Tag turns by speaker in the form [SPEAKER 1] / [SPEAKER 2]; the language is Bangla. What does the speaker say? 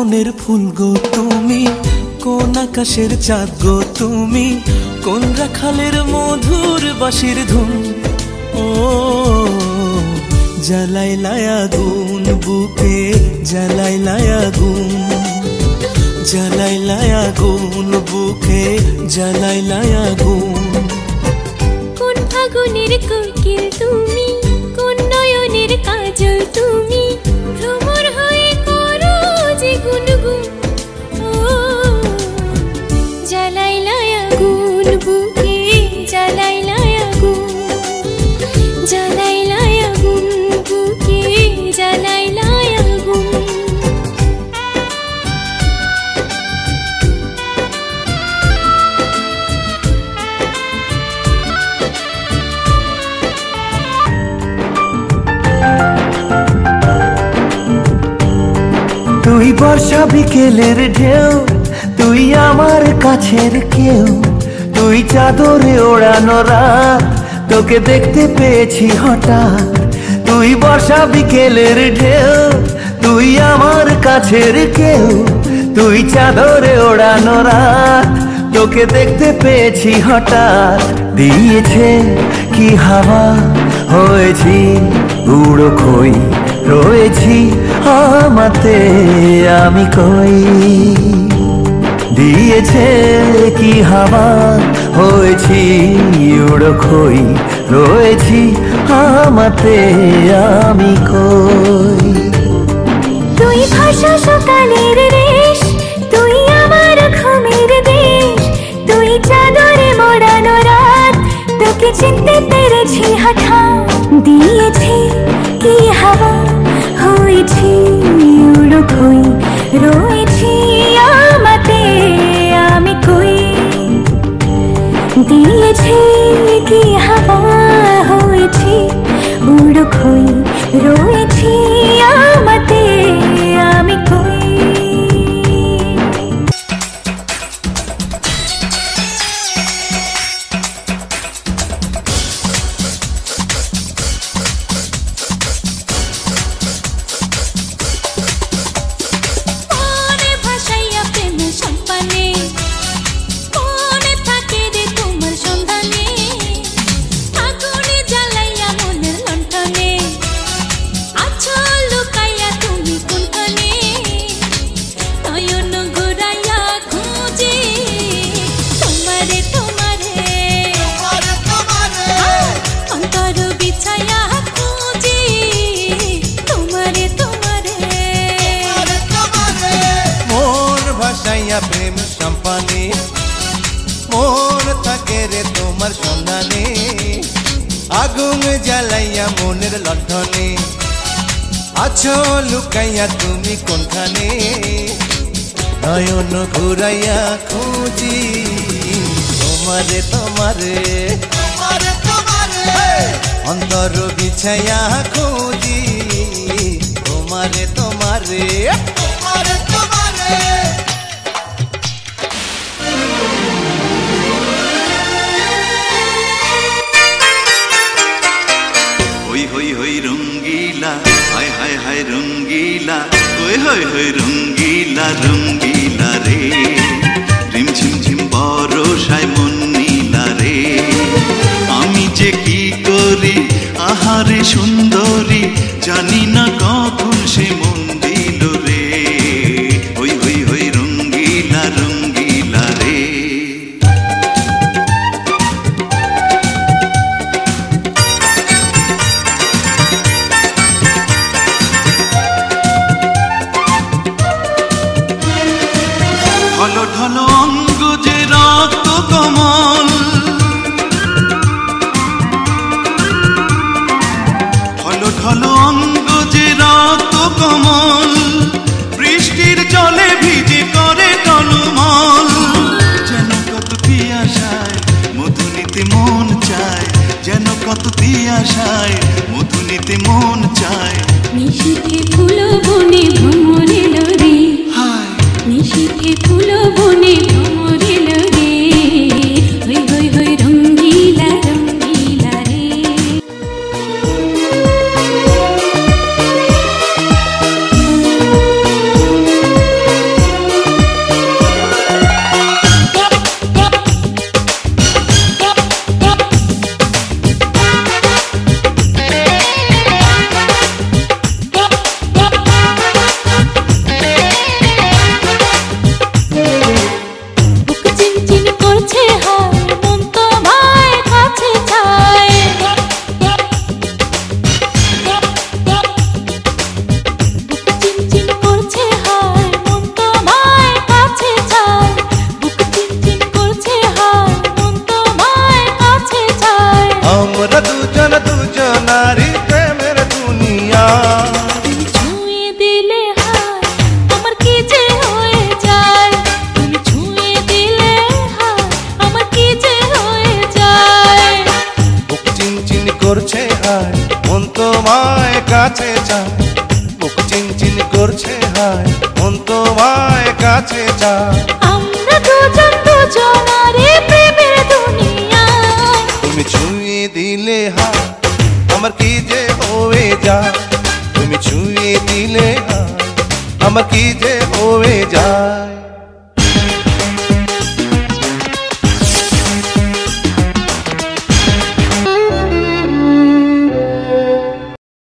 [SPEAKER 1] বনের ফুল গো তুমি, কোন আকাশের চাঁদ গো তুমি, কোন রাখালের মধুর বাঁশির ধুন। ও জ্বালাইলাই আগুন বুকে, জ্বালাইলাই আগুন, জ্বালাইলাই আগুন বুকে, জ্বালাইলাই আগুন।
[SPEAKER 2] কোন ফাগুনের কোকিল তুমি, কোন নয়নের কাজল তুমি, ভ্রমর হয়ে করো যে গুনগুন। ও জ্বালাইলাই আগুন বুকে, জ্বালাইলাই আগুন, জ্বালাইলাই আগুন বুকে, জ্বালাইলাই আগুন।
[SPEAKER 3] তুই বর্ষা বিকেলের ঢেউ, তুই আমার কাছের কেউ, তুই চাদরে ওড়ানো রাত, তোকে দেখতে পেয়েছি হঠাৎ। তুই বর্ষা বিকেলের ঢেউ, তুই আমার কাছের কেউ, তুই চাদরে ওড়ানো রাত, তোকে দেখতে পেয়েছি হঠাৎ। দিয়েছে কি হাওয়া, হয়েছি উড়ো খই, রয়েছি আমাতে আমি কই। দিয়েছে কি হাওয়া, হয়েছি উড়ো খই, রয়েছি আমাতে আমি কই।
[SPEAKER 2] তুই ভাষা সকালের রেশ, তুই আমার ঘুমের দেশ, তুই চাদরে মোড়ানো রাত, তোকে চিনতে পেরেছি হঠাৎ। দিয়েছে কি হাওয়া, হয়েছি উড়ো খই, রয়েছি আমাতে আমি কই। দিয়েছে কি হাওয়া, হয়েছি উড়ো খই, রয়েছি আমাতে আমি কই।
[SPEAKER 4] প্রেম সম্পানে মন থাকে রে তোমার সন্ধানে, আগুন জ্বালাইয়া মনের লণ্ঠনে, আছো লুকাইয়া তুমি কোনখানে। নয়ন ঘুরাইয়া খুঁজি তোমারে তোমারে, অন্তর বিছাইয়া খুঁজি তোমারে তোমারে।
[SPEAKER 5] হই হই রঙ্গিলা, হায় হায় হায় রঙ্গিলা, ওই হই হই রঙ্গিলা রঙ্গিলা রে, রিম ঝিম ঝিম বরষায় মন নীলা রে। আমি যে কি করি আহারে সুন্দরী, জানি না কখন সে মন দিল রে। হই হই হই রঙ্গিলা রঙ্গিলা রে। ঢলো ঢলো অঙ্গ যে রক্ত কমল, ঢলো ঢলো অঙ্গ যে রক্ত কমল, বৃষ্টির জলে ভিজে করে টলমল। যেন কত পিয়াসায় মধু নিতে মন চায়, যেন কত পিয়াসায় মধু নিতে মন চায়।
[SPEAKER 2] নিশীথে ফুল বনে ভ্রমর এলো রে, নিশীথে ফুল বনে ভ্রমর এলো রে। হই হই হই রঙ্গিলা রঙ্গিলা রে।
[SPEAKER 4] দুজনারই প্রেমের দুনিয়া।
[SPEAKER 2] তুমি ছুঁয়ে দিলে হায় আমার কি যে হয়ে যায়, তুমি ছুঁয়ে দিলে হায় আমার কি যে হয়ে যায়।
[SPEAKER 4] বুক চিনচিন করছে হায় মন তোমায় কাছে চায়, বুক চিনচিন করছে হায় মন তোমায় কাছে চায়।
[SPEAKER 2] আমরা দুজন দুজনারই প্রেমের দুনিয়ায়।
[SPEAKER 4] তুমি ছুঁয়ে দিলে হায় আমার কি যে হয়ে যায়, তুমি ছুঁয়ে দিলে হায় আমার কি যে হয়ে যায়।